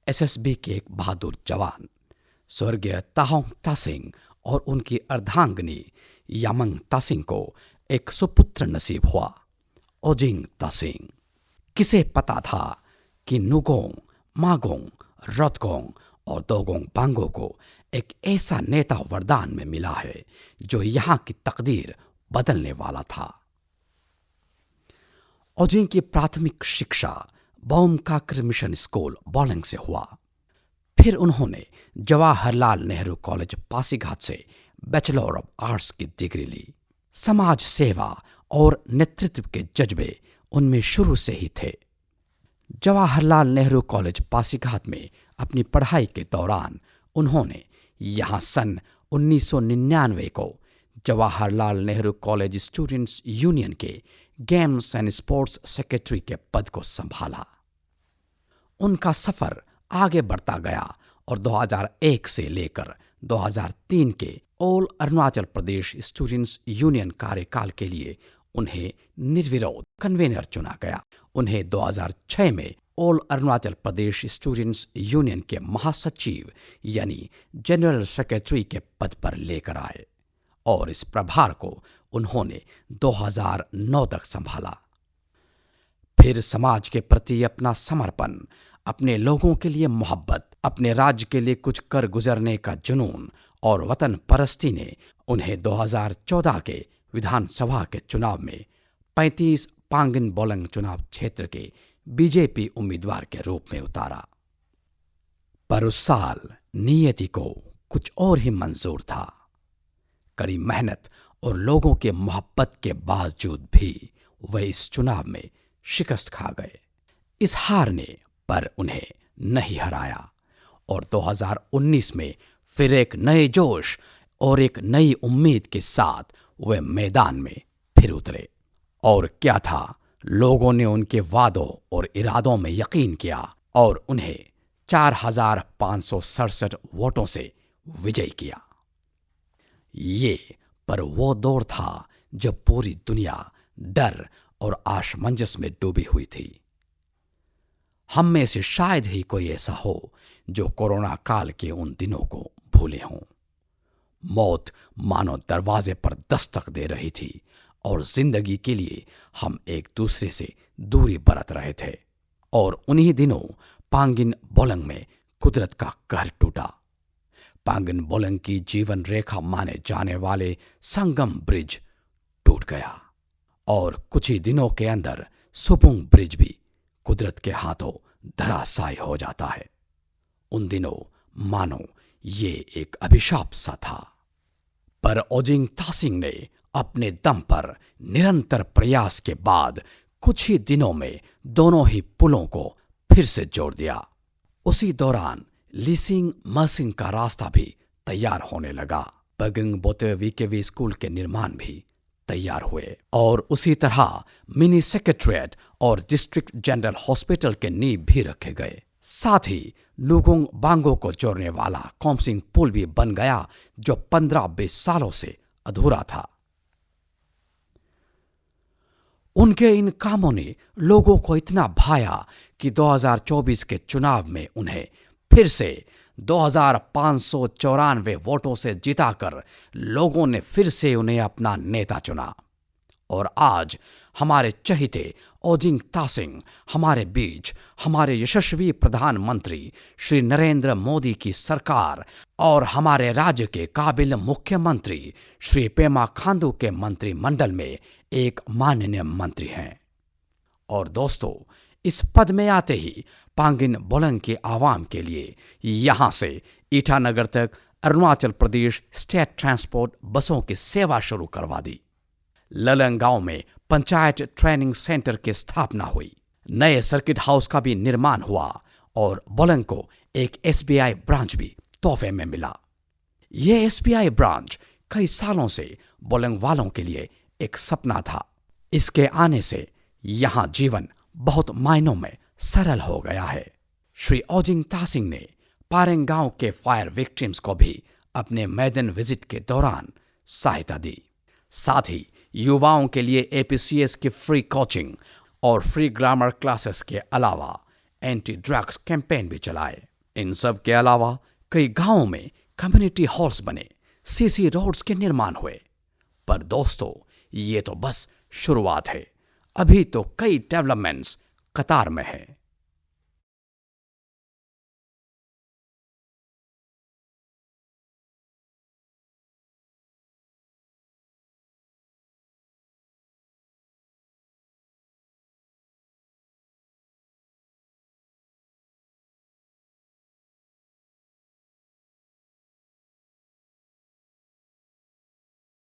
SSB के एक बहादुर जवान स्वर्गीय ताहोंग तासिंग और उनकी अर्धांगिनी यामंग तासिंग को एक सुपुत्र नसीब हुआ, ओजिंग तासिंग। किसे पता था कि नुगोंग, मागोंग, रतगोंग और दोगोंग बांगो को एक ऐसा नेता वरदान में मिला है जो यहाँ की तकदीर बदलने वाला था। ओजिंग की प्राथमिक शिक्षा बौमकाकर मिशन स्कूल बोलेंग से हुआ। फिर उन्होंने जवाहरलाल नेहरू कॉलेज पासीघाट से बैचलर ऑफ आर्ट्स की डिग्री ली। समाज सेवा और नेतृत्व के जज्बे उनमें शुरू से ही थे। जवाहरलाल नेहरू कॉलेज पासीघाट में अपनी पढ़ाई के दौरान उन्होंने यहाँ सन 1999 को Jawaharlal Nehru college students union के गेम्स एंड स्पोर्ट्स सेक्रेटरी के पद को संभाला। उनका सफर आगे बढ़ता गया और 2001 से लेकर 2003 के all Arunachal Pradesh students union कार्यकाल के लिए उन्हें निर्विरोध कन्वेनर चुना गया। उन्हें 2006 में all Arunachal Pradesh students union के महासचिव यानी जनरल सेक्रेटरी के पद पर लेकर आए और इस प्रभार को उन्होंने 2009 तक संभाला। फिर समाज के प्रति अपना समर्पण, अपने लोगों के लिए मोहब्बत, अपने राज्य के लिए कुछ कर गुजरने का जुनून और वतन परस्ती ने उन्हें 2014 के विधानसभा के चुनाव में 35 पांगिन बोलेंग चुनाव क्षेत्र के बीजेपी उम्मीदवार के रूप में उतारा। पर उस साल नियति को कुछ और ही मंजूर था। कड़ी मेहनत और लोगों के मोहब्बत के बावजूद भी वे इस चुनाव में शिकस्त खा गए। इस हार ने पर उन्हें नहीं हराया और 2019 में फिर एक नए जोश और एक नई उम्मीद के साथ वे मैदान में फिर उतरे। और क्या था, लोगों ने उनके वादों और इरादों में यकीन किया और उन्हें 4,567 वोटों से विजयी किया। ये पर वो दौर था जब पूरी दुनिया डर और असमंजस में डूबी हुई थी। हम में से शायद ही कोई ऐसा हो जो कोरोना काल के उन दिनों को भूले हों। मौत मानो दरवाजे पर दस्तक दे रही थी और जिंदगी के लिए हम एक दूसरे से दूरी बरत रहे थे। और उन्हीं दिनों पांगिन बोलेंग में कुदरत का कहर टूटा। पांगिन बोलेंग की जीवन रेखा माने जाने वाले संगम ब्रिज टूट गया और कुछ ही दिनों के अंदर सुपुंग ब्रिज भी कुदरत के हाथों धराशायी हो जाता है। उन दिनों मानो ये एक अभिशाप सा था। पर ओजिंग तासिंग ने अपने दम पर निरंतर प्रयास के बाद कुछ ही दिनों में दोनों ही पुलों को फिर से जोड़ दिया। उसी दौरान लीसिंग मर्सिंग का रास्ता भी तैयार होने लगा। पगिंग बोते वीकेवी स्कूल के निर्माण भी तैयार हुए और उसी तरह मिनी सेक्रेटरीट और डिस्ट्रिक्ट जनरल हॉस्पिटल के नींव भी रखे गए। साथ ही नुगोंग बांगो को जोड़ने वाला कोमसिंग पुल भी बन गया जो 15-20 सालों से अधूरा था। उनके इन कामों ने लोगों को इतना भाया कि 2024 के चुनाव में उन्हें फिर से 2,594 वोटों से जिताकर लोगों ने फिर से उन्हें अपना नेता चुना। और आज हमारे चहेते ओजिंग तासिंग हमारे बीच हमारे यशस्वी प्रधानमंत्री श्री नरेंद्र मोदी की सरकार और हमारे राज्य के काबिल मुख्यमंत्री श्री पेमा खांडू के मंत्रिमंडल में एक माननीय मंत्री हैं। और दोस्तों, इस पद में आते ही पांगिन बोलेंग के आवाम के लिए यहां से ईटानगर तक अरुणाचल प्रदेश स्टेट ट्रांसपोर्ट बसों की सेवा शुरू करवा दी। ललंग गांव में पंचायत ट्रेनिंग सेंटर की स्थापना हुई। नए सर्किट हाउस का भी निर्माण हुआ और बोलेंग को एक एसबीआई ब्रांच भी तोहफे में मिला। यह एसबीआई ब्रांच कई सालों से बोलेंग वालों के लिए एक सपना था। इसके आने से यहां जीवन बहुत मायनों में सरल हो गया है। श्री ओजिंग तासिंग ने पारेंग गांव के फायर विक्टिम्स को भी अपने मैदान विजिट के दौरान सहायता दी। साथ ही युवाओं के लिए एपीसीएस की फ्री कोचिंग और फ्री ग्रामर क्लासेस के अलावा एंटी ड्रग्स कैंपेन भी चलाए। इन सब के अलावा कई गांवों में कम्युनिटी हॉल्स बने, सीसी रोड्स के निर्माण हुए। पर दोस्तों, ये तो बस शुरुआत है। अभी तो कई डेवलपमेंट्स कतार में है।